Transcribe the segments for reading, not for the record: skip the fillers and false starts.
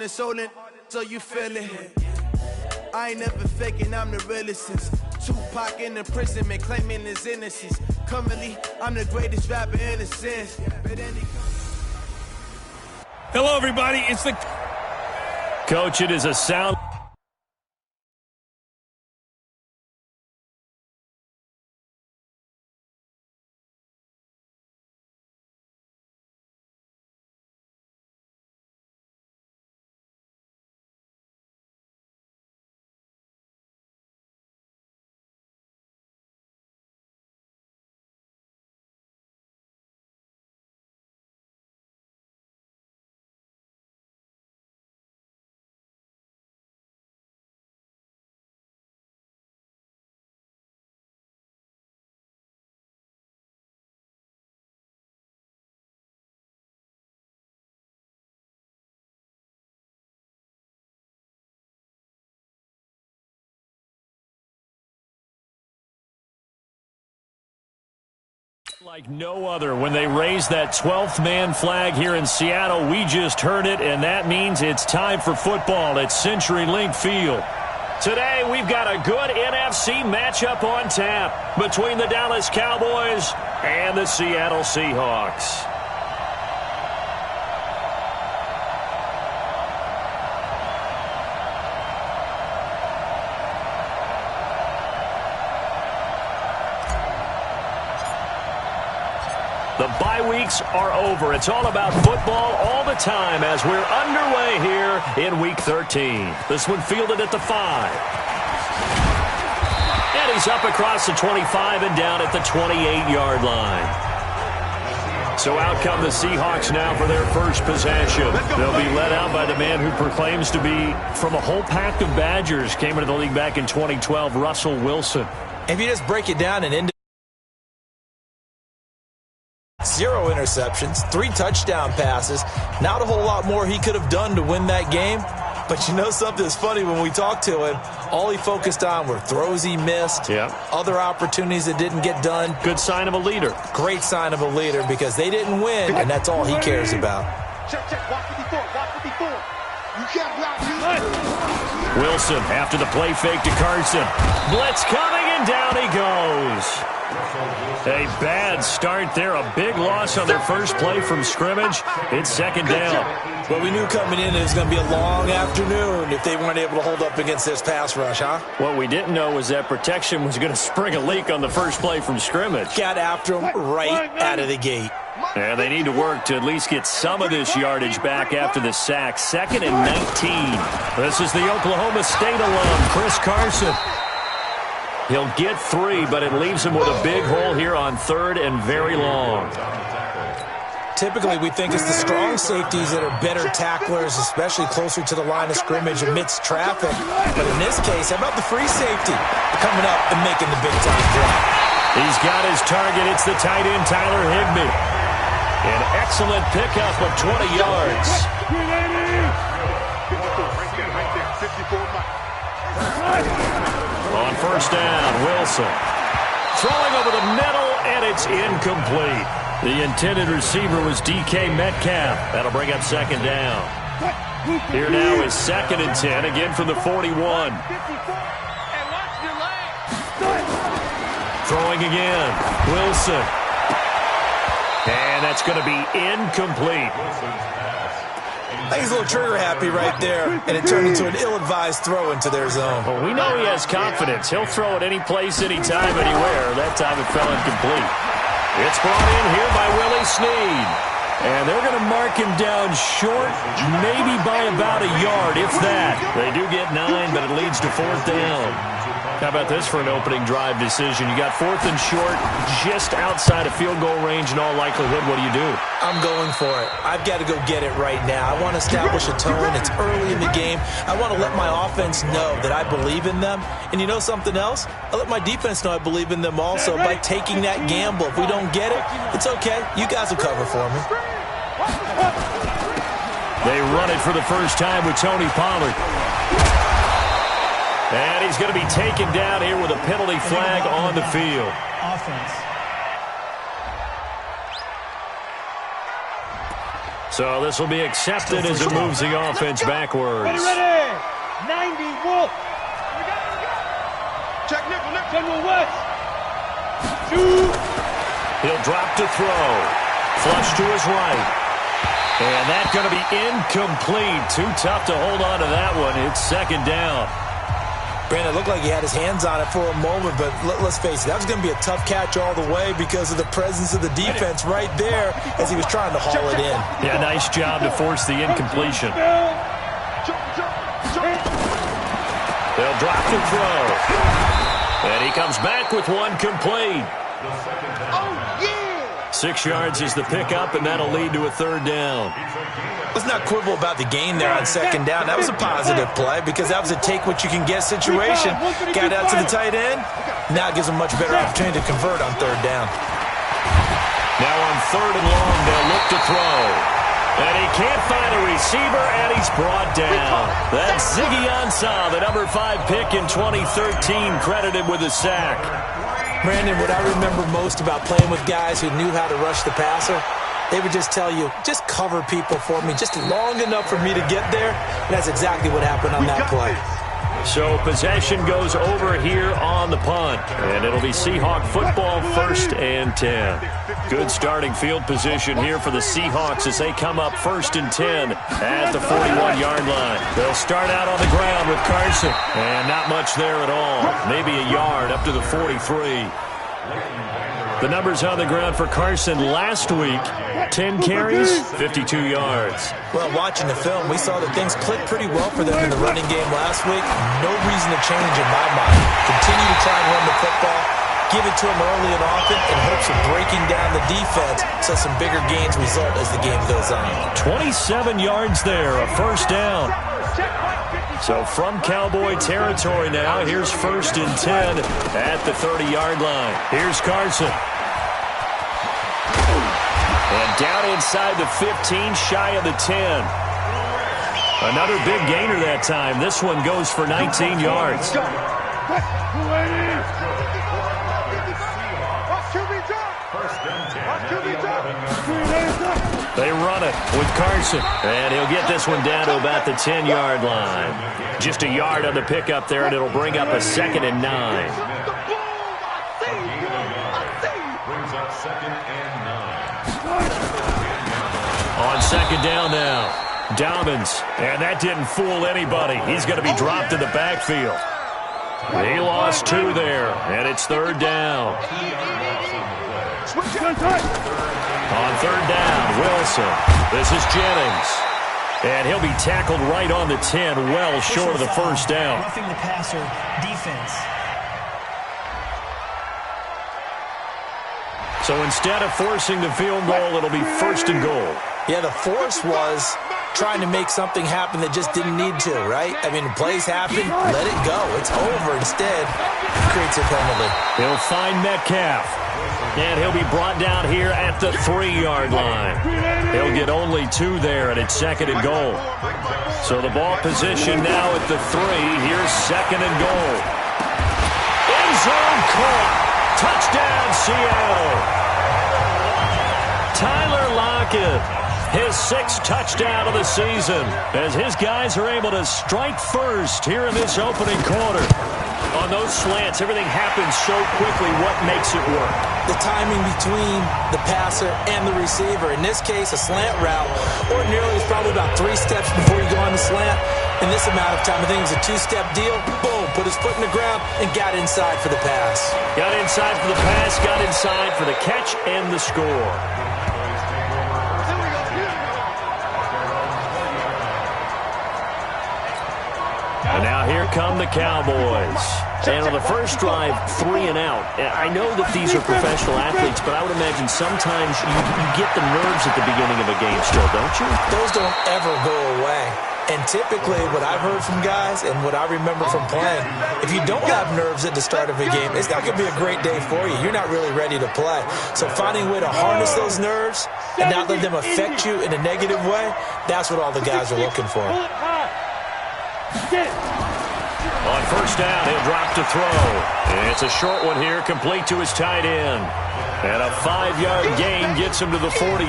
and soul in, so you feel it. I ain't never faking, I'm the realest since Tupac in the prison, man, claiming his innocence. Currently, I'm the greatest rapper in a sense. Hello, everybody. It's the coach. It is a sound. Like no other when they raise that 12th man flag here in Seattle. We just heard it, and that means it's time for football at CenturyLink Field. Today, we've got a good NFC matchup on tap between the Dallas Cowboys and the Seattle Seahawks. The bye weeks are over. It's all about football all the time as we're underway here in Week 13. This one fielded at the 5. And he's up across the 25 and down at the 28-yard line. So out come the Seahawks now for their first possession. They'll be led out by the man who proclaims to be from a whole pack of Badgers. Came into the league back in 2012, Russell Wilson. If you just break it down and into 0 interceptions, 3 touchdown passes. Not a whole lot more he could have done to win that game. But you know something's funny, when we talked to him, all he focused on were throws he missed, other opportunities that didn't get done. Good sign of a leader. Great sign of a leader, because they didn't win, and that's all he cares about. Check, watch 54, watch 54. You can't block me. Wilson after the play fake to Carson. Blitz coming, and down he goes. A bad start there. A big loss on their first play from scrimmage. It's second down. Well, we knew coming in it was going to be a long afternoon if they weren't able to hold up against this pass rush, huh? What we didn't know was that protection was going to spring a leak on the first play from scrimmage. Got after him right out of the gate. And they need to work to at least get some of this yardage back after the sack. 2nd and 19. This is the Oklahoma State alum, Chris Carson. He'll get 3, but it leaves him with a big hole here on 3rd and very long. Typically, we think it's the strong safeties that are better tacklers, especially closer to the line of scrimmage amidst traffic. But in this case, how about the free safety coming up and making the big-time drop? He's got his target. It's the tight end, Tyler Higbee. An excellent pickup of 20 yards. On first down, Wilson. Throwing over the middle, and it's incomplete. The intended receiver was DK Metcalf. That'll bring up second down. Here now is 2nd and 10, again from the 41. Throwing again, Wilson. And that's going to be incomplete. I think he's a little trigger happy right there, and it turned into an ill-advised throw into their zone. Well, we know he has confidence. He'll throw it any place, anytime, anywhere. That time it fell incomplete. It's brought in here by Willie Snead. And they're going to mark him down short, maybe by about a yard, if that. They do get 9, but it leads to 4th down. How about this for an opening drive decision? You got 4th and short, just outside of field goal range in all likelihood. What do? I'm going for it. I've got to go get it right now. I want to establish a tone. It's early in the game. I want to let my offense know that I believe in them. And you know something else? I let my defense know I believe in them also by taking that gamble. If we don't get it, it's okay. You guys will cover for me. They run it for the first time with Tony Pollard. And he's going to be taken down here with a penalty flag on the field. So this will be accepted as it moves the offense backwards. Ready. 90, wolf. Check nickel. General West. Shoot. He'll drop to throw. Flush to his right. And that's going to be incomplete. Too tough to hold on to that one. It's second down. Brandon, it looked like he had his hands on it for a moment, but let's face it, that was going to be a tough catch all the way because of the presence of the defense right there as he was trying to haul it in. Yeah, nice job to force the incompletion. They'll drop to throw. And he comes back with one complete. 6 yards is the pickup, and that'll lead to a third down. Let's not quibble about the gain there on second down. That was a positive play because that was a take-what-you-can-get situation. Got out to the tight end. Now it gives him a much better opportunity to convert on third down. Now on third and long, they'll look to throw. And he can't find a receiver, and he's brought down. That's Ziggy Ansah, the number 5 pick in 2013, credited with a sack. Brandon, what I remember most about playing with guys who knew how to rush the passer, they would just tell you, just cover people for me, just long enough for me to get there. And that's exactly what happened on that play. So possession goes over here on the punt, and it'll be Seahawk football, 1st and 10. Good starting field position here for the Seahawks as they come up 1st and 10 at the 41-yard line. They'll start out on the ground with Carson, and not much there at all. Maybe a yard up to the 43. The numbers on the ground for Carson last week, 10 carries, 52 yards. Well, watching the film, we saw that things clicked pretty well for them in the running game last week. No reason to change in my mind. Continue to try and run the football, give it to them early and often in hopes of breaking down the defense so some bigger gains result as the game goes on. 27 yards there, a first down. So from Cowboy territory now, here's 1st and 10 at the 30-yard line. Here's Carson. And down inside the 15, shy of the 10. Another big gainer that time. This one goes for 19 yards. They run it with Carson, and he'll get this one down to about the 10-yard line. Just a yard on the pickup there, and it'll bring up a 2nd and 9. On second down now, Dobbins, and that didn't fool anybody. He's going to be dropped in the backfield. He lost 2 there, and it's 3rd down. On 3rd down, Wilson. This is Jennings. And he'll be tackled right on the 10, well short of the first down. Roughing the passer defense. So instead of forcing the field goal, it'll be 1st and goal. Yeah, the force was trying to make something happen that just didn't need to, right? I mean, plays happen, let it go. It's over. Instead, creates a penalty. He'll find Metcalf. And he'll be brought down here at the 3-yard line. He'll get only 2 there, and it's 2nd and goal. So the ball position now at the 3. Here's 2nd and goal. End zone caught. Touchdown, Seattle. Tyler Lockett, his 6th touchdown of the season, as his guys are able to strike first here in this opening quarter. On those slants, everything happens so quickly. What makes it work? The timing between the passer and the receiver. In this case, a slant route. Ordinarily, it's probably about 3 steps before you go on the slant. In this amount of time, I think it was a 2-step deal. Boom, put his foot in the ground and got inside for the pass. Got inside for the pass, got inside for the catch and the score. And now here come the Cowboys. And on the first drive, 3 and out. I know that these are professional athletes, but I would imagine sometimes you get the nerves at the beginning of a game still, don't you? Those don't ever go away. And typically, what I've heard from guys and what I remember from playing, if you don't have nerves at the start of a game, it's not going to be a great day for you. You're not really ready to play. So finding a way to harness those nerves and not let them affect you in a negative way, that's what all the guys are looking for. On first down, he'll drop to throw. And it's a short one here, complete to his tight end. And a 5-yard gain gets him to the 42.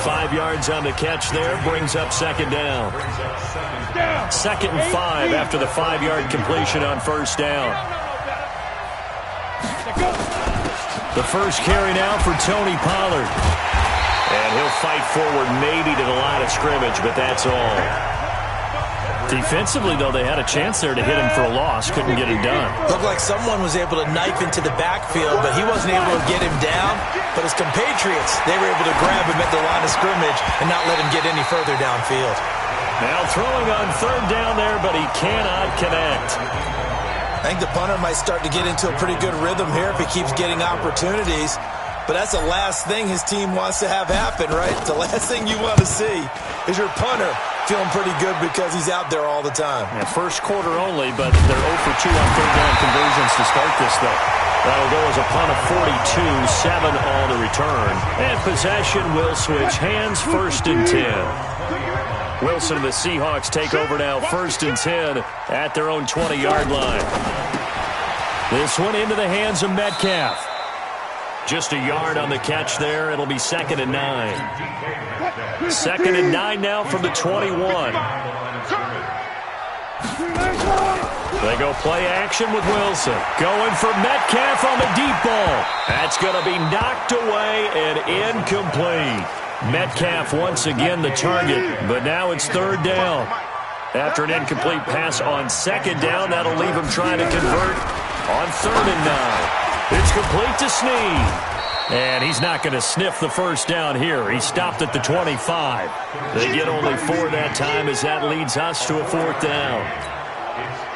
5 yards on the catch there, brings up second down. 2nd and 5 after the 5-yard completion on first down. The first carry now for Tony Pollard. And he'll fight forward maybe to the line of scrimmage, but that's all. Defensively, though, they had a chance there to hit him for a loss. Couldn't get it done. Looked like someone was able to knife into the backfield, but he wasn't able to get him down. But his compatriots, they were able to grab him at the line of scrimmage and not let him get any further downfield. Now throwing on third down there, but he cannot connect. I think the punter might start to get into a pretty good rhythm here if he keeps getting opportunities. But that's the last thing his team wants to have happen, right? The last thing you want to see is your punter feeling pretty good because he's out there all the time. Yeah, first quarter only, but they're 0 for 2 on third down conversions to start this, though. That'll go as a punt of 42, 7 on the return. And possession will switch hands, 1st and 10. Wilson and the Seahawks take over now, 1st and 10 at their own 20-yard line. This one into the hands of Metcalf. Just a yard on the catch there. It'll be 2nd and 9. 2nd and 9 now from the 21. They go play action with Wilson. Going for Metcalf on the deep ball. That's going to be knocked away and incomplete. Metcalf once again the target, but now it's 3rd down. After an incomplete pass on 2nd down, that'll leave him trying to convert on 3rd and 9. It's complete to Snead. And he's not going to sniff the first down here. He stopped at the 25. They get only 4 that time as that leads us to a 4th down.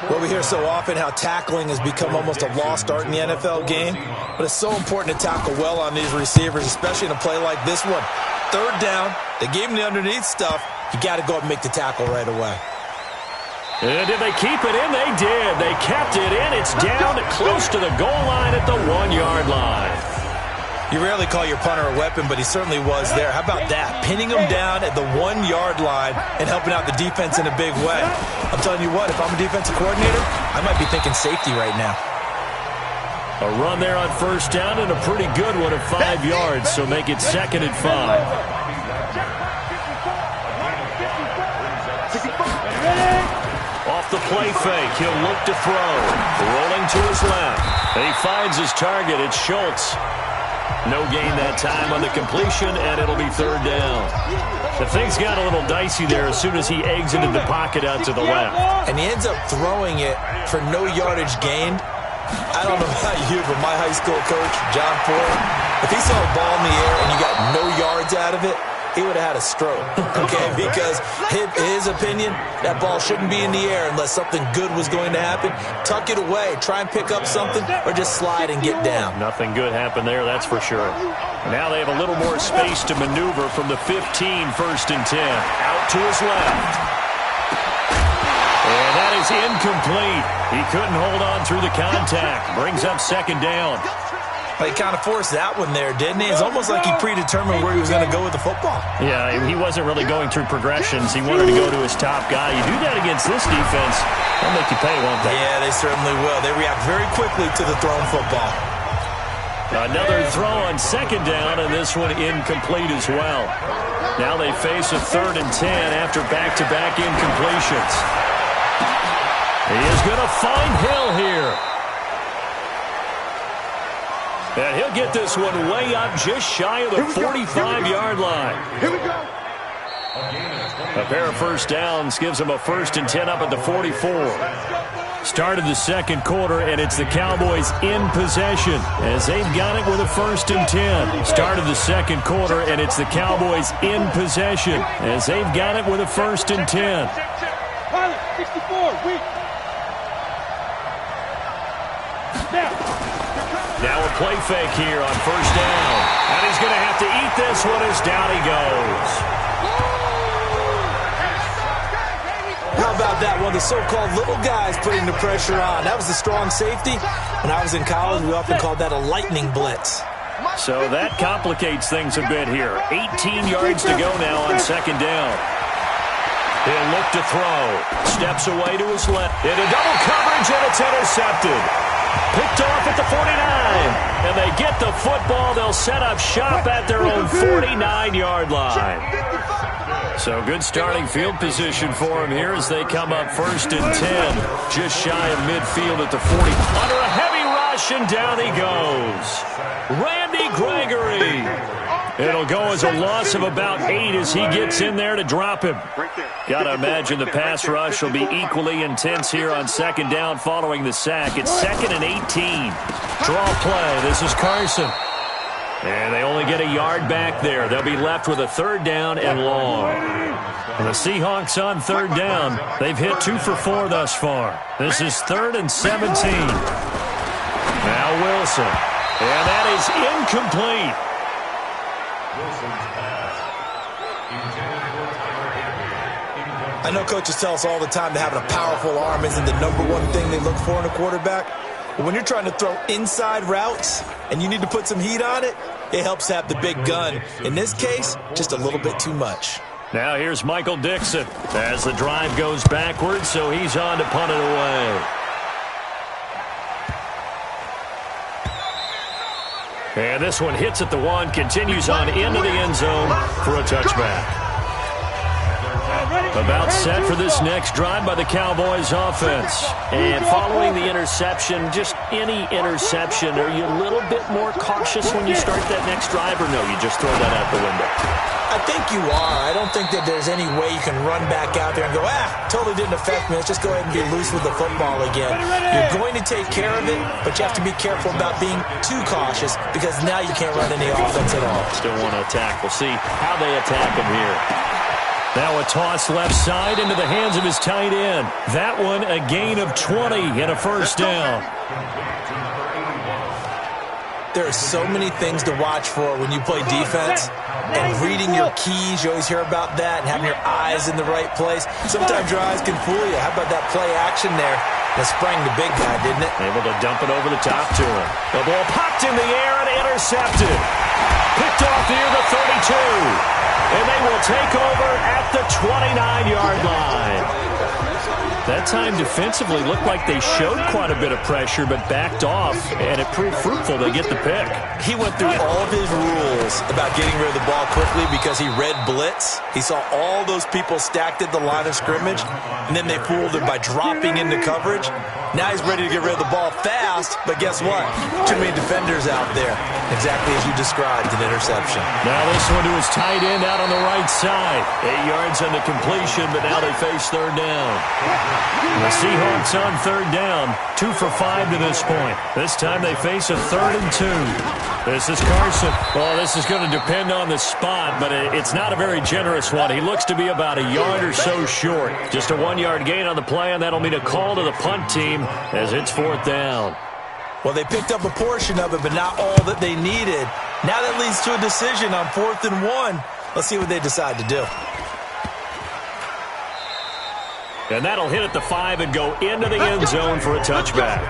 Well, we hear so often how tackling has become almost a lost art in the NFL game. But it's so important to tackle well on these receivers, especially in a play like this one. 3rd down, they gave him the underneath stuff. You got to go and make the tackle right away. And did they keep it in? They did. They kept it in. It's down close to the goal line at the 1-yard line. You rarely call your punter a weapon, but he certainly was there. How about that? Pinning him down at the 1-yard line and helping out the defense in a big way. I'm telling you what, if I'm a defensive coordinator, I might be thinking safety right now. A run there on first down and a pretty good one of 5 yards, so make it 2nd and 5. Off the play fake, he'll look to throw. Rolling to his left. He finds his target. It's Schultz. No gain that time on the completion, and it'll be 3rd down. The things got a little dicey there as soon as he exited the pocket out to the left. And he ends up throwing it for no yardage gained. I don't know about you, but my high school coach, John Ford, if he saw a ball in the air and you got no yards out of it, he would have had a stroke, okay? Because his opinion, that ball shouldn't be in the air unless something good was going to happen. Tuck it away, try and pick up something, or just slide and get down. Nothing good happened there, that's for sure. Now they have a little more space to maneuver from the 15, 1st and 10. Out to his left. And that is incomplete. He couldn't hold on through the contact. Brings up 2nd down. He kind of forced that one there, didn't he? It's almost like he predetermined where he was going to go with the football. Yeah, he wasn't really going through progressions. He wanted to go to his top guy. You do that against this defense, they'll make you pay, won't they? Yeah, they certainly will. They react very quickly to the thrown football. Another throw on 2nd down, and this one incomplete as well. Now they face a 3rd and 10 after back-to-back incompletions. He is going to find Hill here. And he'll get this one way up just shy of the 45-yard line. Here we go. A pair of first downs gives them a 1st and 10 up at the 44. Started the 2nd quarter, and it's the Cowboys in possession as they've got it with a 1st and 10. Started the 2nd quarter, and it's the Cowboys in possession as they've got it with a 1st and 10. Pilot, 64, weak. Now a play fake here on first down. And he's going to have to eat this one as down he goes. How about that? One of the so-called little guys putting the pressure on. That was the strong safety. When I was in college, we often called that a lightning blitz. So that complicates things a bit here. 18 yards to go now on 2nd down. He'll look to throw. Steps away to his left. Into double coverage, and it's intercepted. Picked off at the 49. And they get the football. They'll set up shop at their own 49-yard line. So good starting field position for them here as they come up 1st and 10. Just shy of midfield at the 40. Under a heavy rush, and down he goes. Randy Gregory. It'll go as a loss of about 8 as he gets in there to drop him. Got to imagine the pass rush will be equally intense here on 2nd down following the sack. It's 2nd and 18. Draw play. This is Carson. And they only get a yard back there. They'll be left with a 3rd down and long. And the Seahawks on 3rd down. They've hit 2 for 4 thus far. This is 3rd and 17. Now Wilson. And that is incomplete. I know coaches tell us all the time that having a powerful arm isn't the #1 thing they look for in a quarterback. But when you're trying to throw inside routes and you need to put some heat on it, it helps have the big gun. In this case, just a little bit too much. Now here's Michael Dixon as the drive goes backwards, so he's on to punt it away. And this one hits at the 1, continues on into the end zone for a touchback. About set for this next drive by the Cowboys offense. And following the interception, just any interception, are you a little bit more cautious when you start that next drive, or no, you just throw that out the window? I think you are. I don't think that there's any way you can run back out there and go, totally didn't affect me. Let's just go ahead and be loose with the football again. You're going to take care of it, but you have to be careful about being too cautious because now you can't run any offense at all. Still want to attack. We'll see how they attack him here. Now a toss left side into the hands of his tight end. That one a gain of 20 and a 1st down. There are so many things to watch for when you play defense. And reading your keys, you always hear about that, and having your eyes in the right place. Sometimes your eyes can fool you. How about that play action there? That sprang the big guy, didn't it? Able to dump it over the top to him. The ball popped in the air and intercepted. Picked off near the 32. And they will take over at the 29-yard line. That time defensively looked like they showed quite a bit of pressure but backed off, and it proved fruitful. They get the pick. He went through all of his rules about getting rid of the ball quickly because he read blitz. He saw all those people stacked at the line of scrimmage, and then they fooled him by dropping into coverage. Now he's ready to get rid of the ball fast, but guess what? Too many defenders out there. Exactly as you described, an interception. Now this one to his tight end out on the right side. 8 yards on the completion, but now they face 3rd down. The Seahawks on 3rd down, 2 for 5 to this point. This time they face a 3rd and 2. This is Carson. Well, this is going to depend on the spot, but it's not a very generous one. He looks to be about a yard or so short. Just a 1-yard gain on the play, and that'll mean a call to the punt team as it's 4th down. Well, they picked up a portion of it, but not all that they needed. Now that leads to a decision on 4th and 1. Let's see what they decide to do. And that'll hit at the 5 and go into the end zone for a touchback.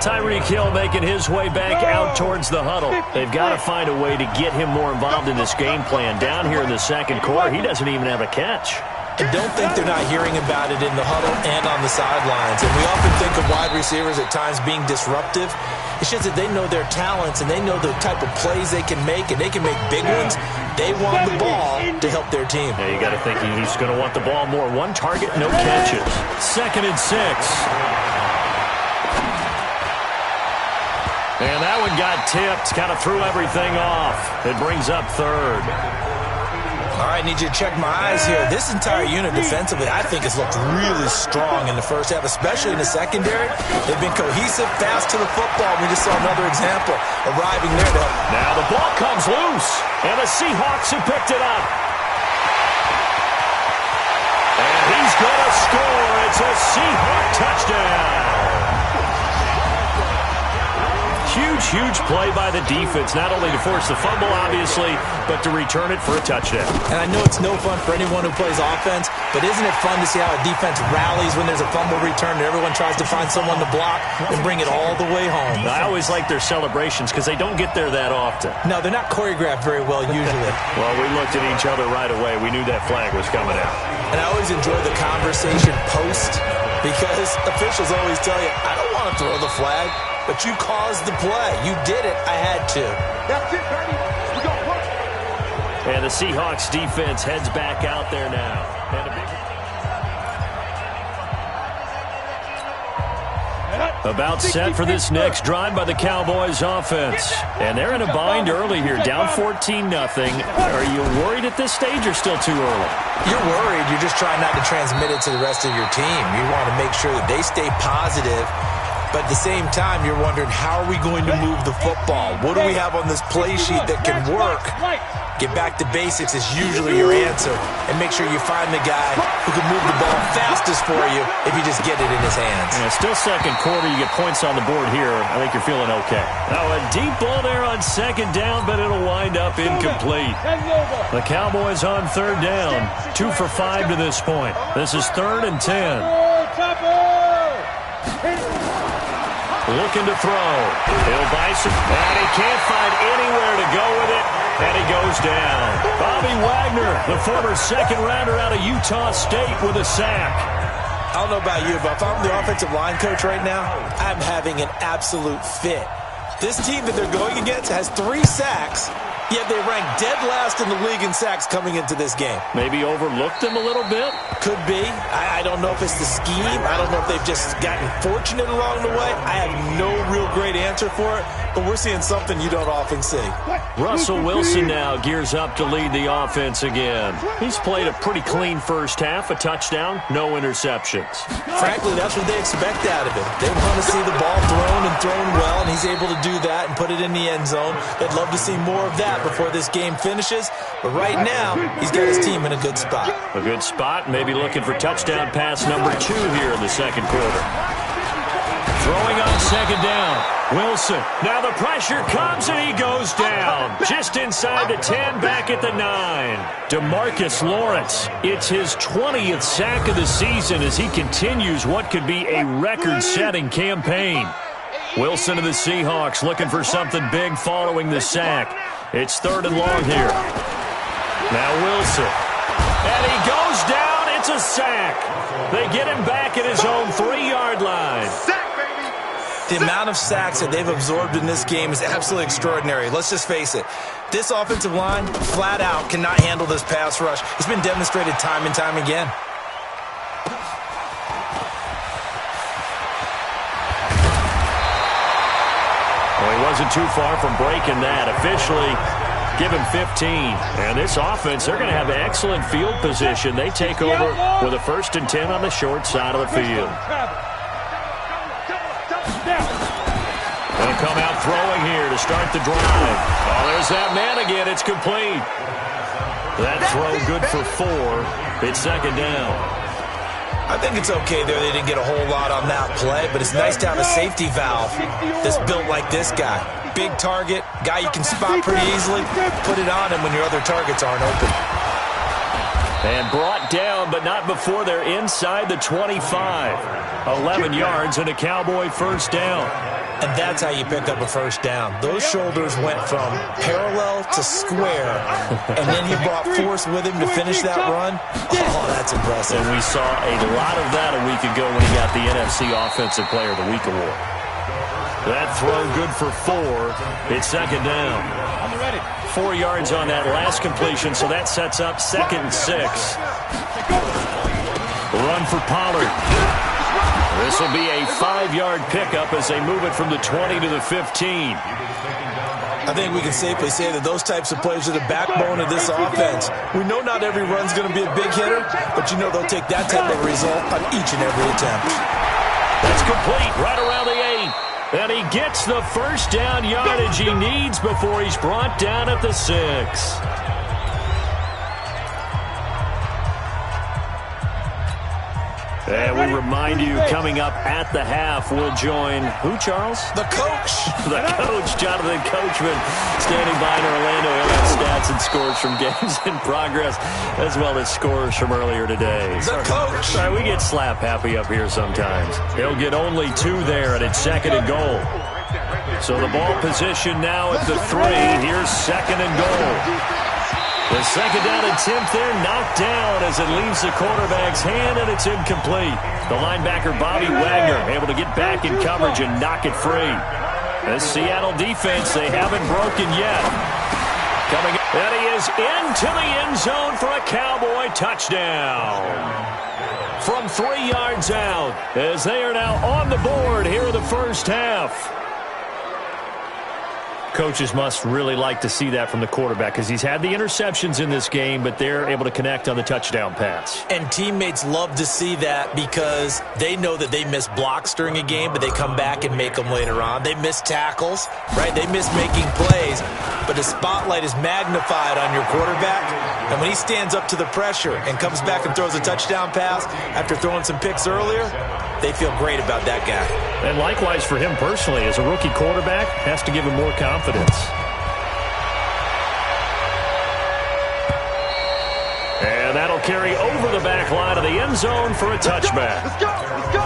Tyreek Hill making his way back out towards the huddle. They've got to find a way to get him more involved in this game plan. Down here in the 2nd quarter, he doesn't even have a catch. I don't think they're not hearing about it in the huddle and on the sidelines. And we often think of wide receivers at times being disruptive. It's just that they know their talents and they know the type of plays they can make, and they can make big ones. They want the ball to help their team. Yeah, you got to think he's going to want the ball more. 1 target, no catches. 2nd and 6. And that one got tipped, kind of threw everything off. It brings up 3rd. All right, I need you to check my eyes here. This entire unit defensively, I think, has looked really strong in the first half, especially in the secondary. They've been cohesive, fast to the football. We just saw another example arriving there to help. Now the ball comes loose, and the Seahawks have picked it up. And he's going to score. It's a Seahawk touchdown. Huge play by the defense, not only to force the fumble, obviously, but to return it for a touchdown. And I know it's no fun for anyone who plays offense, but isn't it fun to see how a defense rallies when there's a fumble return and everyone tries to find someone to block and bring it all the way home? I always like their celebrations because they don't get there that often. No, they're not choreographed very well usually. Well, we looked at each other right away. We knew that flag was coming out. And I always enjoy the conversation post Because officials always tell you, I don't want to throw the flag, but you caused the play. You did it. I had to. That's it, baby. We got work. And the Seahawks defense heads back out there now. And a big... About set for this next drive by the Cowboys offense. And they're in a bind early here, down 14-0. Are you worried at this stage or still too early? You're worried. You're just trying not to transmit it to the rest of your team. You want to make sure that they stay positive. But at the same time, you're wondering, how are we going to move the football? What do we have on this play sheet that can work? Get back to basics is usually your answer. And make sure you find the guy who can move the ball fastest for you if you just get it in his hands. Yeah, still second quarter. You get points on the board here. I think you're feeling okay. Now a deep ball there on second down, but it'll wind up incomplete. The Cowboys on third down. 2 for 5 to this point. This is 3rd and 10. Looking to throw. He'll buy some, and he can't find anywhere to go with it, and he goes down. Bobby Wagner, the former second-rounder out of Utah State, with a sack. I don't know about you, but if I'm the offensive line coach right now, I'm having an absolute fit. This team that they're going against has 3 sacks, yet they rank dead last in the league in sacks coming into this game. Maybe overlooked them a little bit? Could be. I don't know if it's the scheme. I don't know if they've just gotten fortunate along the way. I have no real great answer for it, but we're seeing something you don't often see. Russell Wilson now gears up to lead the offense again. He's played a pretty clean first half, a touchdown, no interceptions. Frankly, that's what they expect out of him. They want to see the ball thrown and thrown well, and he's able to do that and put it in the end zone. They'd love to see more of that before this game finishes, but right now, he's got his team in a good spot. A good spot, maybe looking for touchdown pass number 2 here in the second quarter. Throwing on second down. Wilson. Now the pressure comes and he goes down. Just inside the 10, back at the 9. DeMarcus Lawrence. It's his 20th sack of the season as he continues what could be a record-setting campaign. Wilson of the Seahawks looking for something big following the sack. It's 3rd and long here. Now Wilson. And he goes down. It's a sack. They get him back at his own 3-yard line. The amount of sacks that they've absorbed in this game is absolutely extraordinary. Let's just face it. This offensive line, flat out, cannot handle this pass rush. It's been demonstrated time and time again. Well, he wasn't too far from breaking that. Officially, give him 15. And this offense, they're going to have excellent field position. They take over with a 1st and 10 on the short side of the field. Going to come out throwing here to start the drive. Oh, there's that man again. It's complete. That throw good for 4. It's 2nd down. I think it's okay there. They didn't get a whole lot on that play, but it's nice to have a safety valve that's built like this guy. Big target, guy you can spot pretty easily. Put it on him when your other targets aren't open. And brought down, but not before they're inside the 25. 11 yards and a Cowboy 1st down. And that's how you pick up a 1st down. Those shoulders went from parallel to square, and then he brought force with him to finish that run. Oh, that's impressive. And we saw a lot of that a week ago when he got the NFC Offensive Player of the Week award. That throw good for 4. It's 2nd down. 4 yards on that last completion, so that sets up 2nd and 6. Run for Pollard. This will be a 5-yard pickup as they move it from the 20 to the 15. I think we can safely say that those types of plays are the backbone of this offense. We know not every run's going to be a big hitter, but you know they'll take that type of result on each and every attempt. That's complete right around the 8. And he gets the 1st down yardage he needs before he's brought down at the 6. And we remind you, coming up at the half, we'll join who, Charles? The coach. The coach, Jonathan Coachman, standing by in Orlando. He'll have stats and scores from games in progress, as well as scores from earlier today. The coach. Sorry, we get slap happy up here sometimes. He'll get only 2 there, and it's 2nd and goal. So the ball position now at the 3. Here's 2nd and goal. The second down attempt there knocked down as it leaves the quarterback's hand, and it's incomplete. The linebacker, Bobby Wagner, able to get back in coverage and knock it free. The Seattle defense, they haven't broken yet. Coming, and he is into the end zone for a Cowboy touchdown. From 3 yards out, as they are now on the board here in the first half. Coaches must really like to see that from the quarterback because he's had the interceptions in this game, but they're able to connect on the touchdown pass. And teammates love to see that because they know that they miss blocks during a game, but they come back and make them later on. They miss tackles, right? They miss making plays, but the spotlight is magnified on your quarterback. And when he stands up to the pressure and comes back and throws a touchdown pass after throwing some picks earlier, they feel great about that guy. And likewise for him personally, as a rookie quarterback, has to give him more confidence. And that'll carry over the back line of the end zone for a touchback. Let's go! Let's go!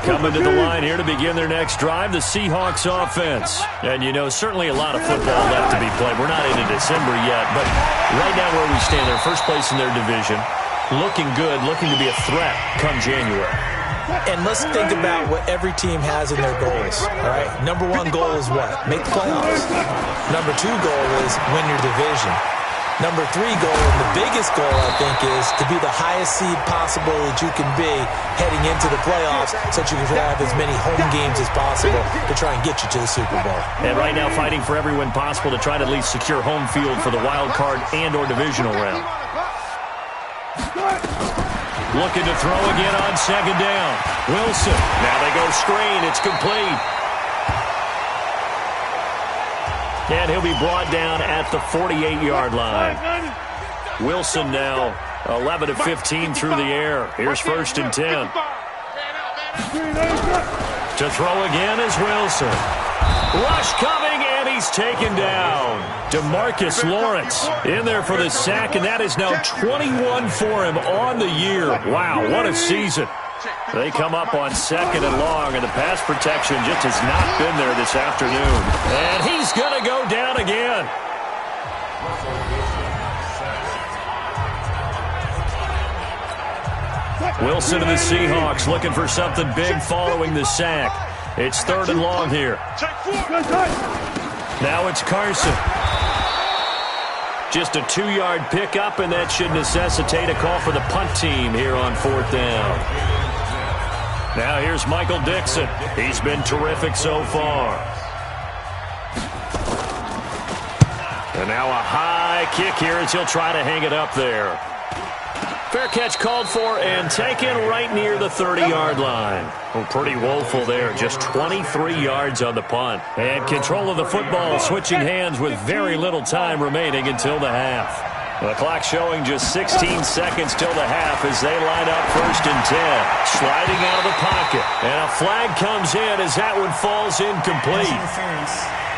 Coming to the line here to begin their next drive, the Seahawks offense. And, you know, certainly a lot of football left to be played. We're not into December yet, but right now where we stand, they're first place in their division. Looking good, looking to be a threat come January. And let's think about what every team has in their goals, all right? Number one goal is what? Make the playoffs. Number two goal is win your division. Number three goal, and the biggest goal, I think, is to be the highest seed possible that you can be heading into the playoffs so that you can have as many home games as possible to try and get you to the Super Bowl. And right now fighting for every win possible to try to at least secure home field for the wild card and or divisional round. Looking to throw again on second down. Wilson. Now they go screen. It's complete. And he'll be brought down at the 48-yard line. Wilson now 11 of 15 through the air. Here's 1st and 10. To throw again is Wilson. Rush coming, and he's taken down. DeMarcus Lawrence in there for the sack, and that is now 21 for him on the year. Wow, what a season. They come up on 2nd and long, and the pass protection just has not been there this afternoon. And he's going to go down again. Wilson and the Seahawks looking for something big following the sack. It's 3rd and long here. Now it's Carson. Just a 2-yard pickup, and that should necessitate a call for the punt team here on 4th down. Now here's Michael Dixon. He's been terrific so far. And now a high kick here as he'll try to hang it up there. Fair catch called for and taken right near the 30-yard line. Oh, pretty woeful there. Just 23 yards on the punt. And control of the football switching hands with very little time remaining until the half. The clock showing just 16 seconds till the half as they line up 1st and 10. Sliding out of the pocket. And a flag comes in as that one falls incomplete.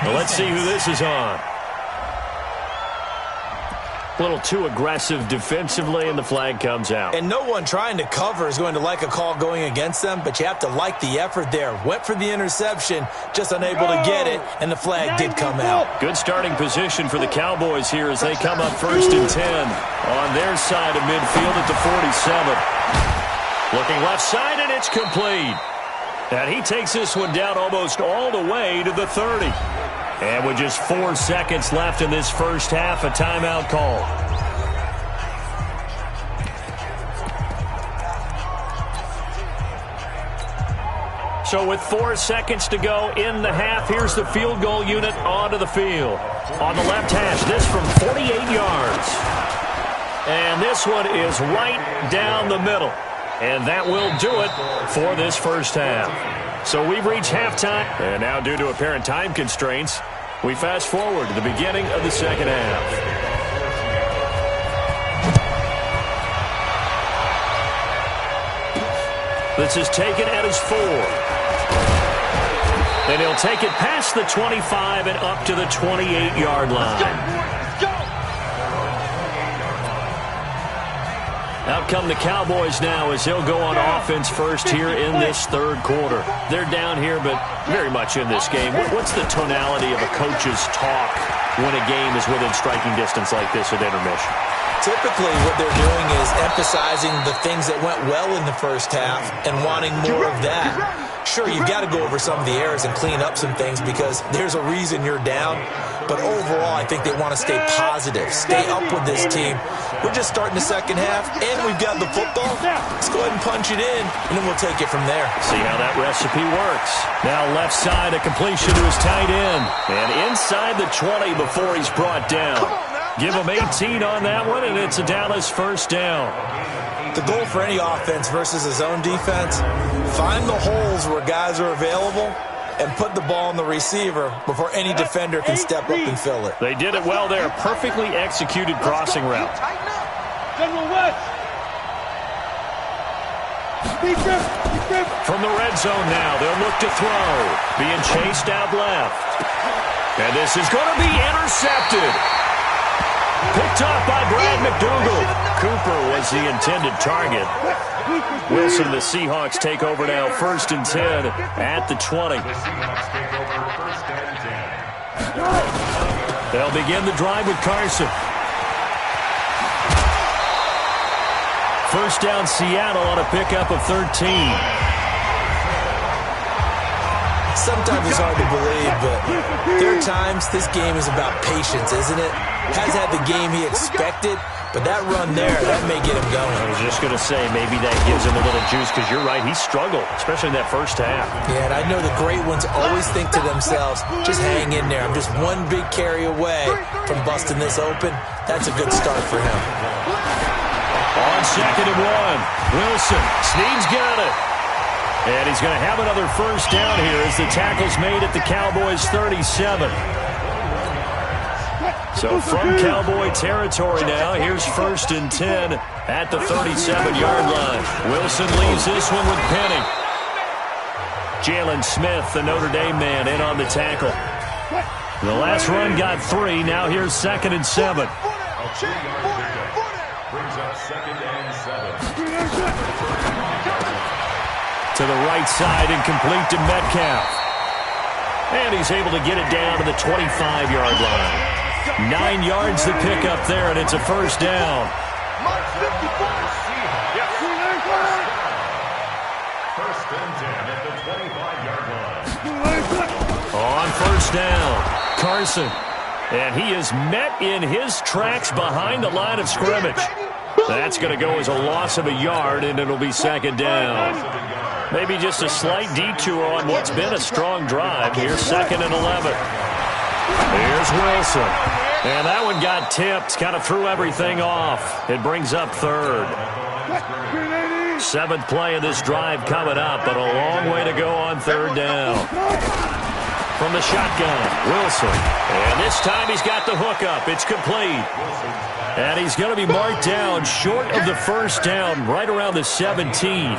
Well, let's see who this is on. A little too aggressive defensively, and the flag comes out. And no one trying to cover is going to like a call going against them, but you have to like the effort there. Went for the interception, just unable to get it, and the flag did come out. Good starting position for the Cowboys here as they come up 1st and 10 on their side of midfield at the 47. Looking left side, and it's complete. And he takes this one down almost all the way to the 30. And with just 4 seconds left in this first half, a timeout call. So with 4 seconds to go in the half, here's the field goal unit onto the field. On the left hash, this from 48 yards. And this one is right down the middle. And that will do it for this first half. So we've reached halftime, and now due to apparent time constraints, we fast forward to the beginning of the second half. This is taken at his 4. And he'll take it past the 25 and up to the 28-yard line. Out come the Cowboys now as they'll go on offense first here in this third quarter. They're down here, but very much in this game. What's the tonality of a coach's talk when a game is within striking distance like this at intermission? Typically, what they're doing is emphasizing the things that went well in the first half and wanting more of that. Sure, you've got to go over some of the errors and clean up some things because there's a reason you're down. But overall, I think they want to stay positive, stay up with this team. We're just starting the second half, and we've got the football. Let's go ahead and punch it in, and then we'll take it from there. See how that recipe works. Now left side, a completion to his tight end. And inside the 20 before he's brought down. Give him 18 on that one, and it's a Dallas first down. The goal for any offense versus a zone defense, find the holes where guys are available and put the ball on the receiver before any defender can step up and fill it. They did it well there. Perfectly executed crossing route. From the red zone now, they'll look to throw. Being chased out left. And this is going to be intercepted. Picked up by Brad McDougal. Cooper was the intended target. Wilson, the Seahawks take over now, 1st and 10 at the 20. They'll begin the drive with Carson. First down Seattle on a pickup of 13. Sometimes it's hard to believe, but there are times this game is about patience, isn't it? Has had the game he expected, but that run there, that may get him going. I was just going to say, maybe that gives him a little juice, because you're right, he struggled, especially in that first half. Yeah, and I know the great ones always think to themselves, just hang in there. I'm just one big carry away from busting this open. That's a good start for him. On 2nd and 1, Wilson. Snead's got it. And he's going to have another first down here as the tackle's made at the Cowboys' 37. So from Cowboy territory now, here's 1st and 10 at the 37-yard line. Wilson leaves this one with Penny. Jalen Smith, the Notre Dame man, in on the tackle. The last run got 3. Now here's 2nd and 7. Brings up 2nd and 7. To the right side and complete to Metcalf. And he's able to get it down to the 25-yard line. 9 yards to pick up there, and it's a first down. First and 10 at the 25-yard line. On first down, Carson. And he is met in his tracks behind the line of scrimmage. That's going to go as a loss of a yard, and it'll be 2nd down. Maybe just a slight detour on what's been a strong drive. Here's 2nd and 11. Here's Wilson. And that one got tipped, kind of threw everything off. It brings up 3rd. 7th play of this drive coming up, but a long way to go on 3rd down. From the shotgun, Wilson. And this time he's got the hookup. It's complete. And he's going to be marked down short of the first down, right around the 17.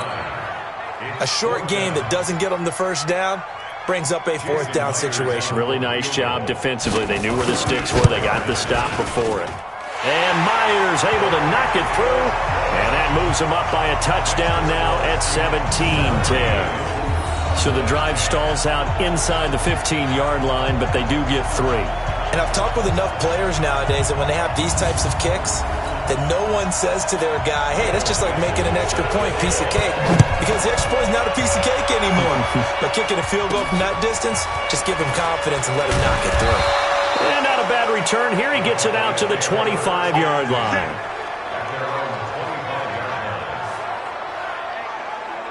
A short game that doesn't get them the first down brings up a 4th down situation. Really nice job defensively. They knew where the sticks were. They got the stop before it. And Myers able to knock it through. And that moves him up by a touchdown now at 17-10. So the drive stalls out inside the 15-yard line, but they do get 3. And I've talked with enough players nowadays that when they have these types of kicks, that no one says to their guy, hey, that's just like making an extra point, piece of cake. Because the extra point is not a piece of cake anymore. But kicking a field goal from that distance, just give him confidence and let him knock it through. And not a bad return here. He gets it out to the 25-yard line.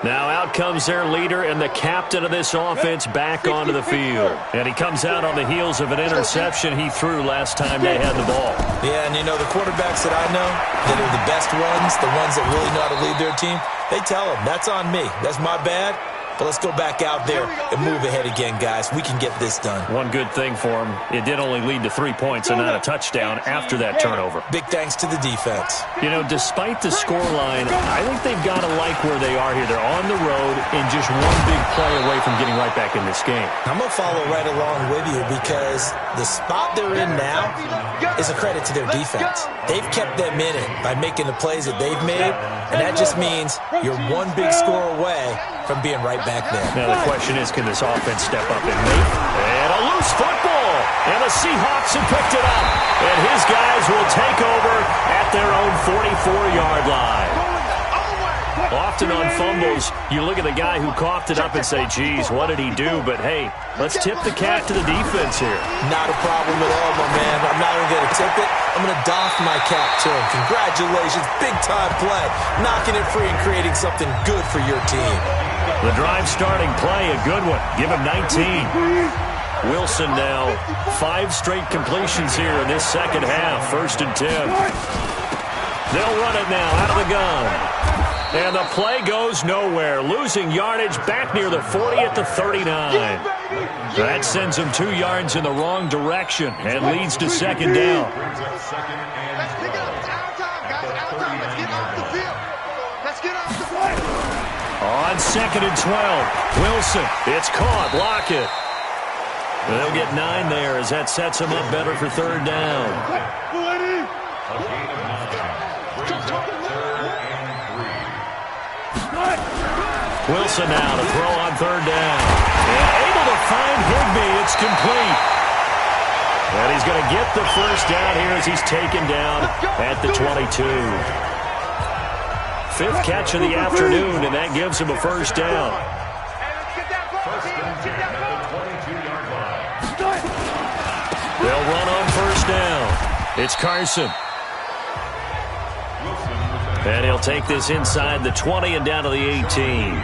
Now out comes their leader and the captain of this offense back onto the field. And he comes out on the heels of an interception he threw last time they had the ball. Yeah, and you know, the quarterbacks that I know that are the best ones, the ones that really know how to lead their team, they tell them, that's on me. That's my bad. But let's go back out there and move ahead again, guys. We can get this done. One good thing for him, it did only lead to 3 points and not a touchdown after that turnover. Big thanks to the defense. You know, despite the scoreline, I think they've got to like where they are here. They're on the road and just one big play away from getting right back in this game. I'm going to follow right along with you because the spot they're in now is a credit to their defense. They've kept them in it by making the plays that they've made, and that just means you're one big score away from being right back there. Now the question is, can this offense step up and make? And a loose football. And the Seahawks have picked it up. And his guys will take over at their own 44-yard line. Often on fumbles, you look at the guy who coughed it up and say, geez, what did he do? But, hey, let's tip the cap to the defense here. Not a problem at all, my man. I'm not even going to tip it. I'm going to doff my cap to him. Congratulations. Big-time play. Knocking it free and creating something good for your team. The drive starting play, a good one. Give him 19. Wilson now, 5 straight completions here in this second half. 1st and 10. They'll run it now out of the gun. And the play goes nowhere. Losing yardage back near the 40 at the 39. That sends him 2 yards in the wrong direction and leads to 2nd down. Let's pick it up. It's our time, guys. Our time. Let's get off the field. Let's get off the field. On 2nd and 12. Wilson. It's caught. Lockett. They'll get 9 there as that sets him up better for 3rd down. Wilson now to throw on 3rd down. And able to find Higbee. It's complete. And he's going to get the 1st down here as he's taken down at the 22. 5th catch of the afternoon, and that gives him a 1st down. They'll run on 1st down. It's Carson. And he'll take this inside the 20 and down to the 18.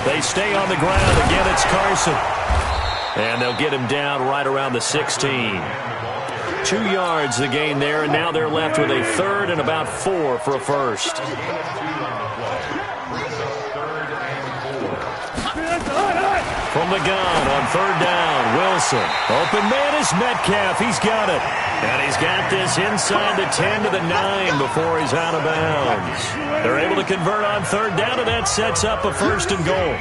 They stay on the ground. Again, it's Carson. And they'll get him down right around the 16. 2 yards the gain there, and now they're left with a 3rd and about 4 for a 1st. From the gun on 3rd down, Wilson. Open man is Metcalf. He's got it. And he's got this inside the 10 to the 9 before he's out of bounds. They're able to convert on 3rd down, and that sets up a 1st and goal.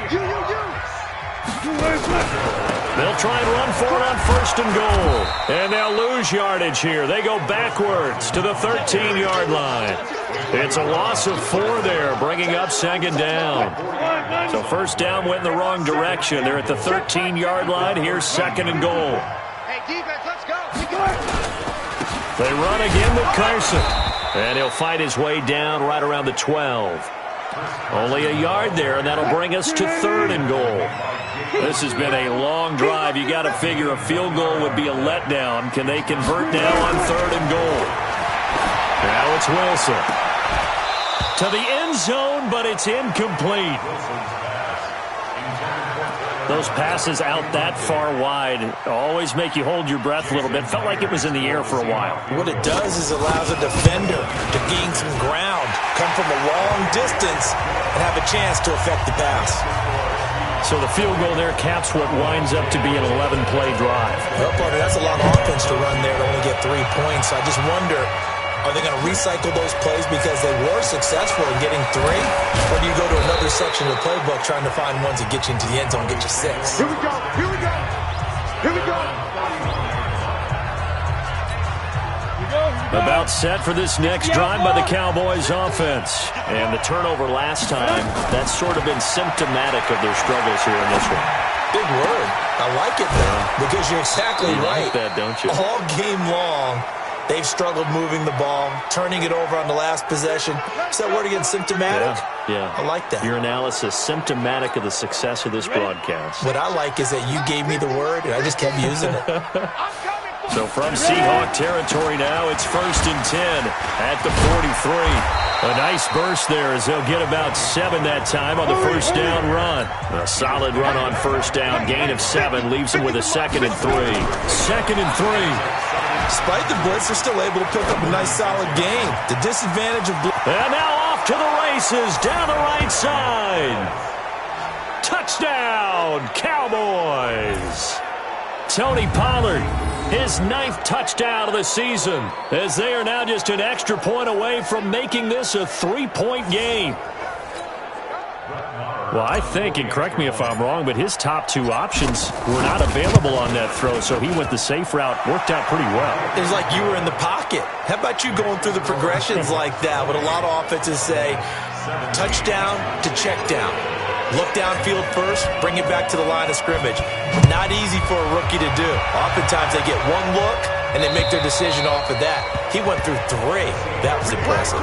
They'll try and run for it on 1st and goal. And they'll lose yardage here. They go backwards to the 13-yard line. It's a loss of 4 there, bringing up 2nd down. So 1st down went in the wrong direction. They're at the 13-yard line. Here's 2nd and goal. Hey, defense, let's go. They run again with Carson. And he'll fight his way down right around the 12. Only a yard there, and that'll bring us to 3rd and goal. This has been a long drive. You got to figure a field goal would be a letdown. Can they convert now on 3rd and goal? Now it's Wilson. To the end zone, but it's incomplete. Those passes out that far wide always make you hold your breath a little bit. Felt like it was in the air for a while. What it does is allows a defender to gain some ground, come from a long distance, and have a chance to affect the pass. So the field goal there caps what winds up to be an 11-play drive. Well, partner, that's a lot of offense to run there to only get 3 points. I just wonder, are they going to recycle those plays because they were successful in getting 3? Or do you go to another section of the playbook trying to find ones that get you into the end zone, get you 6? Here we go. Here we go. Here we go. About set for this next drive by the Cowboys offense. And the turnover last time, that's sort of been symptomatic of their struggles here in this one. Big word. I like it, though, because you're exactly right. Like that, don't you? All game long, they've struggled moving the ball, turning it over on the last possession. Is that word again, symptomatic? Yeah. I like that. Your analysis, symptomatic of the success of this broadcast. What I like is that you gave me the word, and I just kept using it. So from Seahawk territory now, it's 1st and 10 at the 43. A nice burst there as they'll get about 7 that time on the 1st down run. A solid run on 1st down. Gain of 7 leaves them with a 2nd and 3. 2nd and 3. Despite the blitz, they're still able to pick up a nice solid gain. The disadvantage of blitz. And now off to the races down the right side. Touchdown, Cowboys. Tony Pollard, his 9th touchdown of the season, as they are now just an extra point away from making this a 3-point game. Well, I think, and correct me if I'm wrong, but his top 2 options were not available on that throw, so he went the safe route. Worked out pretty well. It was like you were in the pocket. How about you going through the progressions like that? What a lot of offenses say, touchdown to check down. Look downfield first, bring it back to the line of scrimmage. Not easy for a rookie to do. Oftentimes they get one look, and they make their decision off of that. He went through 3. That was impressive.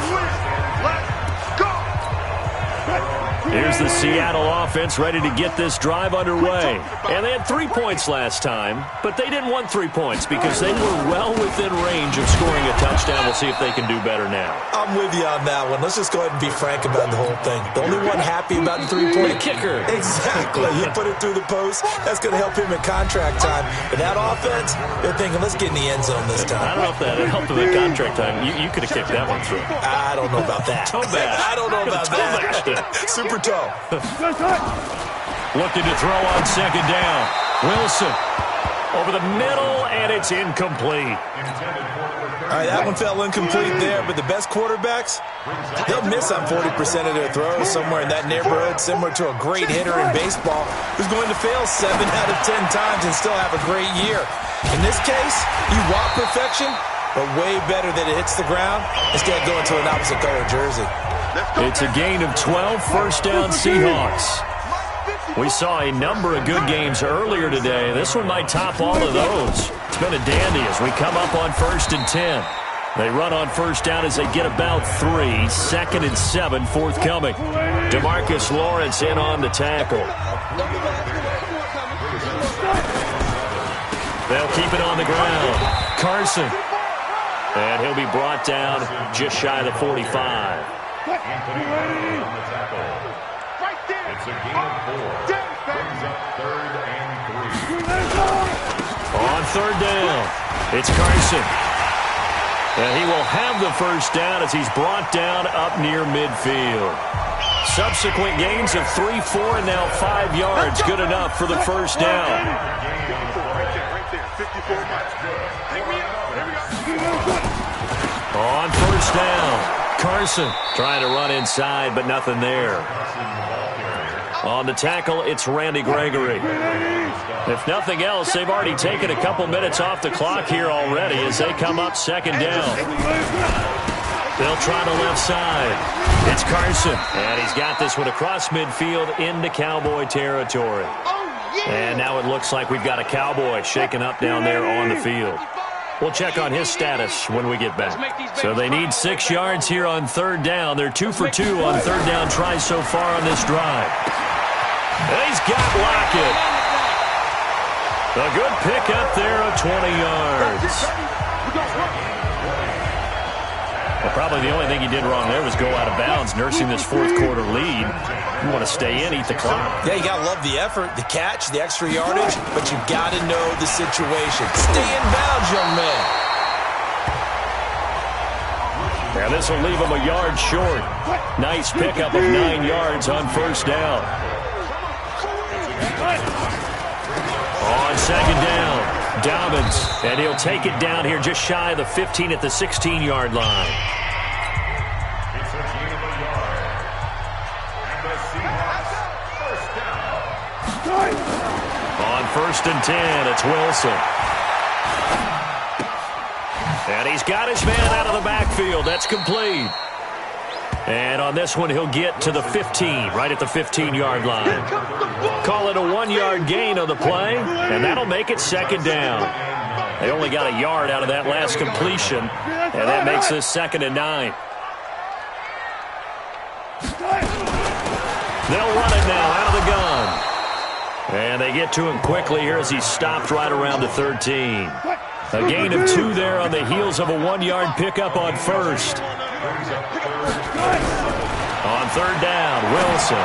Here's the Seattle offense ready to get this drive underway. And they had 3 points last time, but they didn't want 3 points because they were well within range of scoring a touchdown. We'll see if they can do better now. I'm with you on that one. Let's just go ahead and be frank about the whole thing. The only one happy about the 3-point kicker. Exactly. You put it through the post. That's going to help him in contract time. But that offense, they're thinking, let's get in the end zone this time. I don't know if that helped him in contract time. You could have kicked that one through. I don't know about that. Toe bash. I don't know about that. Super toe. Looking to throw on second down. Wilson over the middle, and it's incomplete. All right, that one fell incomplete there, but the best quarterbacks, they'll miss on 40% of their throws somewhere in that neighborhood, similar to a great hitter in baseball who's going to fail 7 out of 10 times and still have a great year. In this case, you want perfection, but way better that it hits the ground instead of going to an opposite color jersey. It's a gain of 12, first down Seahawks. We saw a number of good games earlier today. This one might top all of those. It's been a dandy as we come up on 1st and 10. They run on first down as they get about 3. 2nd and 7 forthcoming. DeMarcus Lawrence in on the tackle. They'll keep it on the ground. Carson. And he'll be brought down just shy of the 45. Anthony on the tackle. It's a gain of 4. Brings up 3rd and 3. On 3rd down, it's Carson. And he will have the first down as he's brought down up near midfield. Subsequent gains of 3, 4, and now 5 yards. Good enough for the first down. On first down. Carson trying to run inside, but nothing there. On the tackle, it's Randy Gregory. If nothing else, they've already taken a couple minutes off the clock here already as they come up 2nd down. They'll try the left side. It's Carson, and he's got this one across midfield into Cowboy territory. And now it looks like we've got a Cowboy shaken up down there on the field. We'll check on his status when we get back. So they need 6 yards here on 3rd down. They're 2 for 2 on 3rd down tries so far on this drive. And he's got Lockett. A good pickup there of 20 yards. Well, probably the only thing he did wrong there was go out of bounds, nursing this 4th quarter lead. You want to stay in, eat the clock. Yeah, you got to love the effort, the catch, the extra yardage, but you got to know the situation. Stay in bounds, young man. Now this will leave him a yard short. Nice pickup of 9 yards on first down. On 2nd down, Dobbins, and he'll take it down here just shy of the 15 at the 16-yard line. It's a gain of a yard. And the Seahawks first down. On 1st and 10, it's Wilson. And he's got his man out of the backfield. That's complete. And on this one, he'll get to the 15, right at the 15-yard line. Call it a 1-yard gain on the play, and that'll make it 2nd down. They only got a yard out of that last completion, and that makes this 2nd and 9. They'll run it now out of the gun. And they get to him quickly here as he's stopped right around the 13. A gain of 2 there on the heels of a 1-yard pickup on first. On 3rd down, Wilson.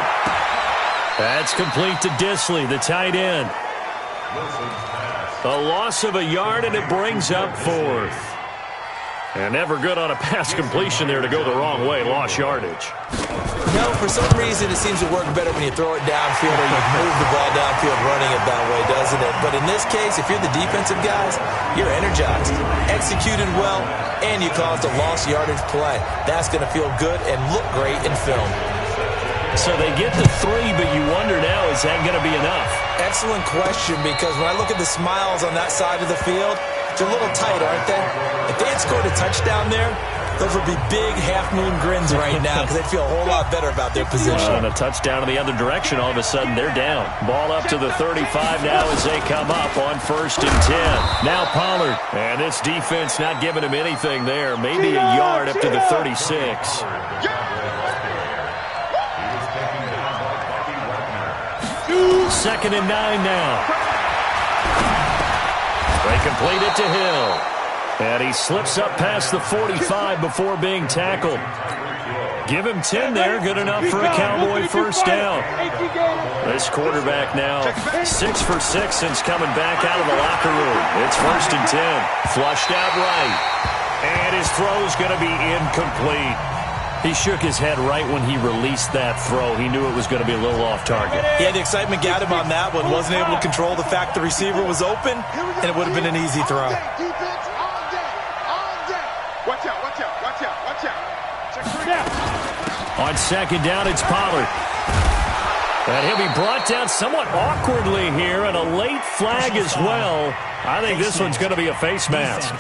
That's complete to Disley, the tight end. A loss of a yard, and it brings up 4th. And never good on a pass completion there to go the wrong way. Lost yardage. No, for some reason it seems to work better when you throw it downfield or you move the ball downfield running it that way, doesn't it? But in this case, if you're the defensive guys, you're energized, executed well, and you caused a lost yardage play. That's going to feel good and look great in film. So they get the 3, but you wonder now, is that going to be enough? Excellent question, because when I look at the smiles on that side of the field, they're a little tight, aren't they? If they had scored a touchdown there, those would be big half-moon grins right now because they'd feel a whole lot better about their position. And a touchdown in the other direction, all of a sudden they're down. Ball up to the 35 now as they come up on 1st and 10. Now Pollard. And this defense not giving him anything there. Maybe a yard up to the 36. 2nd and 9 now. They complete it to Hill. And he slips up past the 45 before being tackled. Give him 10 there. Good enough for a Cowboy first down. This quarterback now 6 for 6 since coming back out of the locker room. It's 1st and 10. Flushed out right. And his throw's going to be incomplete. He shook his head right when he released that throw. He knew it was going to be a little off target. Yeah, the excitement got him on that one. Wasn't able to control the fact the receiver was open, and it would have been an easy throw. Watch out, watch out, watch out, watch out. On 2nd down, it's Pollard. And he'll be brought down somewhat awkwardly here, and a late flag as well. I think this one's going to be a face mask.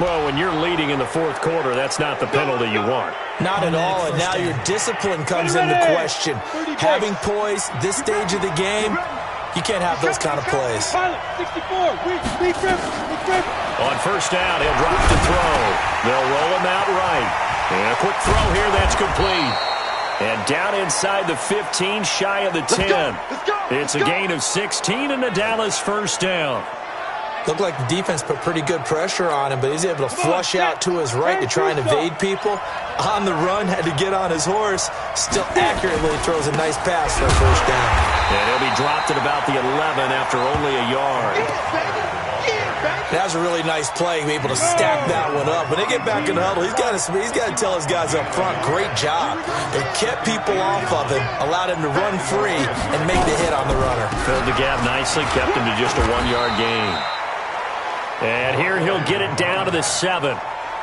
Well, when you're leading in the 4th quarter, that's not the penalty you want. Not at all, and now your discipline comes into question. Having poise this stage of the game, you can't have those kind of plays. On 1st down, he'll drop to throw. They'll roll him out right. And a quick throw here, that's complete. And down inside the 15, shy of the 10. It's a gain of 16 and the Dallas first down. Looked like the defense put pretty good pressure on him, but he's able to flush out to his right to try and evade people. On the run, had to get on his horse. Still accurately throws a nice pass for a first down. And he'll be dropped at about the 11 after only a yard. That was a really nice play, able to stack that one up. When they get back in the huddle, he's got to tell his guys up front, great job. They kept people off of him, allowed him to run free, and make the hit on the runner. Filled the gap nicely, kept him to just a 1-yard gain. And here he'll get it down to the 7.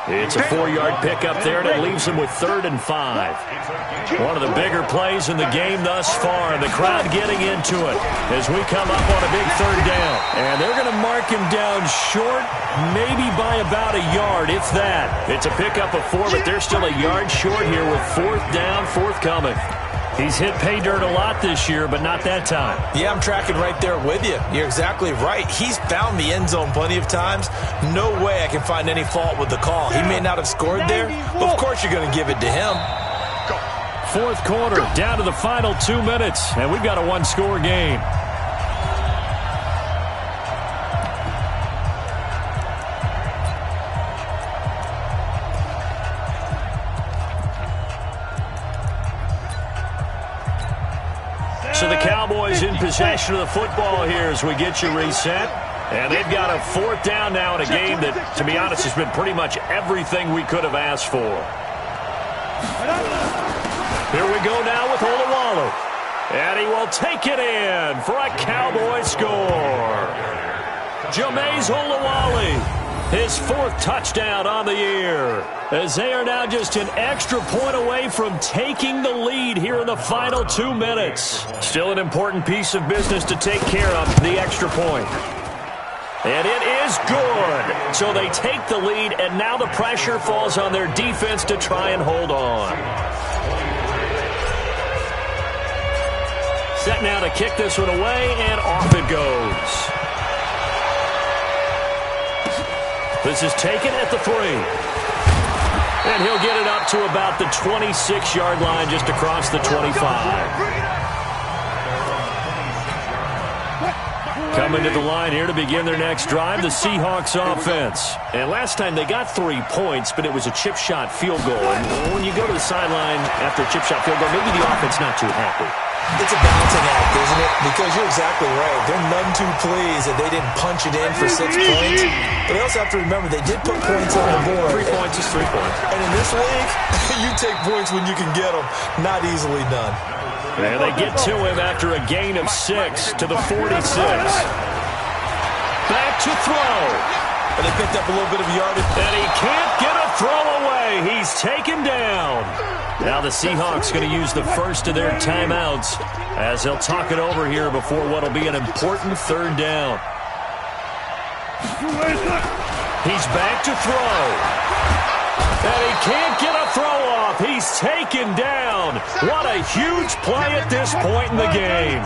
It's a 4-yard pickup there, and it leaves him with 3rd and 5. One of the bigger plays in the game thus far, and the crowd getting into it as we come up on a big 3rd down. And they're going to mark him down short, maybe by about a yard, if that. It's a pickup of 4, but they're still a yard short here with 4th down, forthcoming. He's hit pay dirt a lot this year, but not that time. Yeah, I'm tracking right there with you. You're exactly right. He's found the end zone plenty of times. No way I can find any fault with the call. He may not have scored there, but of course you're going to give it to him. 4th quarter, down to the final 2 minutes, and we've got a 1-score game. So the Cowboys in possession of the football here as we get you reset. And they've got a 4th down now in a game that, to be honest, has been pretty much everything we could have asked for. Here we go now with Oluwalu. And he will take it in for a Cowboy score. Jameis Oluwalu, his 4th touchdown on the year, as they are now just an extra point away from taking the lead here in the final 2 minutes. Still an important piece of business to take care of, the extra point. And it is good. So they take the lead, and now the pressure falls on their defense to try and hold on. Set now to kick this one away, and off it goes. This is taken at the 3. And he'll get it up to about the 26-yard line, just across the 25. Coming to the line here to begin their next drive, the Seahawks offense. And last time they got 3 points, but it was a chip shot field goal. And when you go to the sideline after a chip shot field goal, maybe the offense not too happy. It's a balancing act, isn't it? Because you're exactly right. They're none too pleased that they didn't punch it in for 6 points. But they also have to remember they did put points on the board. 3 points is 3 points. And in this league, you take points when you can get them. Not easily done. And they get to him after a gain of 6 to the 46. Back to throw. And they picked up a little bit of yardage. And he can't get a throw away. He's taken down. Now the Seahawks going to use the first of their timeouts as they'll talk it over here before what will be an important 3rd down. He's back to throw. And he can't get a throw off. He's taken down. What a huge play at this point in the game.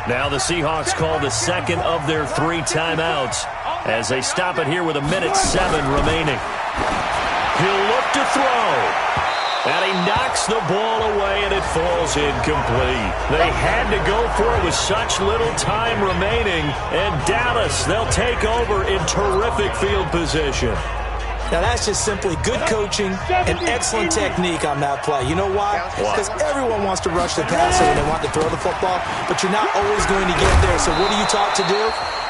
Now the Seahawks call the second of their 3 timeouts as they stop it here with 1:07 remaining. He'll look to throw. And he knocks the ball away, and it falls incomplete. They had to go for it with such little time remaining. And Dallas, they'll take over in terrific field position. Now, that's just simply good coaching and excellent technique on that play. You know why? Because everyone wants to rush the passer when they want to throw the football, but you're not always going to get there. So what are you taught to do?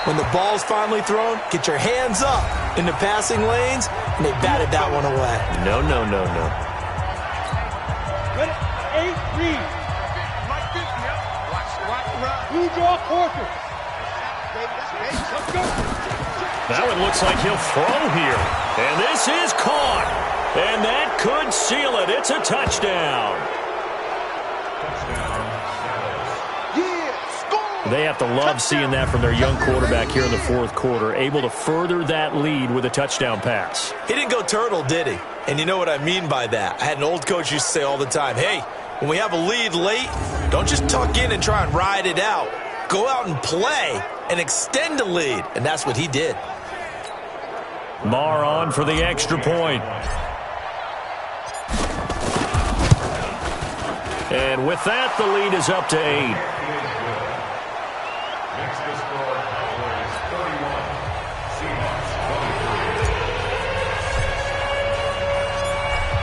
When the ball's finally thrown, get your hands up in the passing lanes, and they batted that one away. No, no, no, no. That one looks like he'll throw here. And this is caught. And that could seal it. It's a touchdown. They have to love seeing that from their young quarterback here in the fourth quarter, able to further that lead with a touchdown pass. He didn't go turtle, did he? And you know what I mean by that. I had an old coach used to say all the time, hey, when we have a lead late, don't just tuck in and try and ride it out. Go out and play and extend the lead. And that's what he did. Marr on for the extra point. And with that, the lead is up to 8. Next to score, Cowboys 31, Seahawks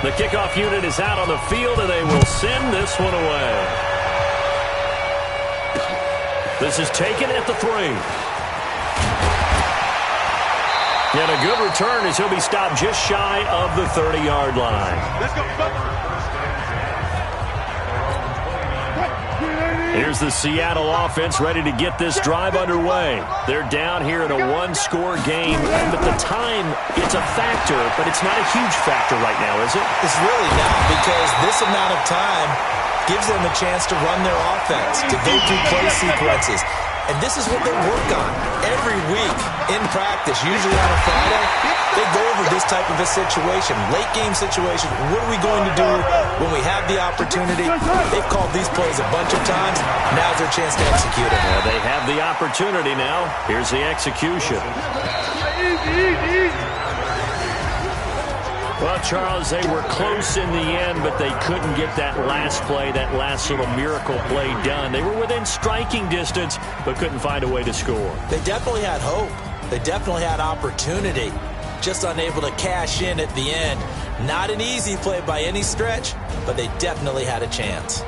23. The kickoff unit is out on the field, and they will send this one away. This is taken at the 3. And a good return as he'll be stopped just shy of the 30-yard line. Let's go. Here's the Seattle offense ready to get this drive underway. They're down here in a 1-score game, but the time, it's a factor, but it's not a huge factor right now, is it? It's really not, because this amount of time gives them a chance to run their offense, to go through play sequences. And this is what they work on every week in practice, usually on a Friday. They go over this type of a situation, late game situation. What are we going to do when we have the opportunity? They've called these plays a bunch of times. Now's their chance to execute it. Well, they have the opportunity now. Here's the execution. Well, Charles, they were close in the end, but they couldn't get that last play, that last little miracle play done. They were within striking distance, but couldn't find a way to score. They definitely had hope. They definitely had opportunity. Just unable to cash in at the end. Not an easy play by any stretch, but they definitely had a chance.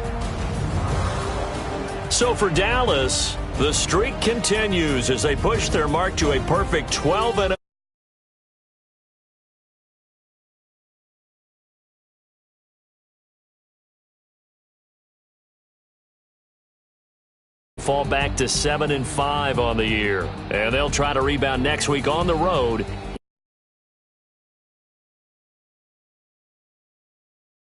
So for Dallas, the streak continues as they push their mark to a perfect 12-0. Fall back to 7-5 on the year. And they'll try to rebound next week on the road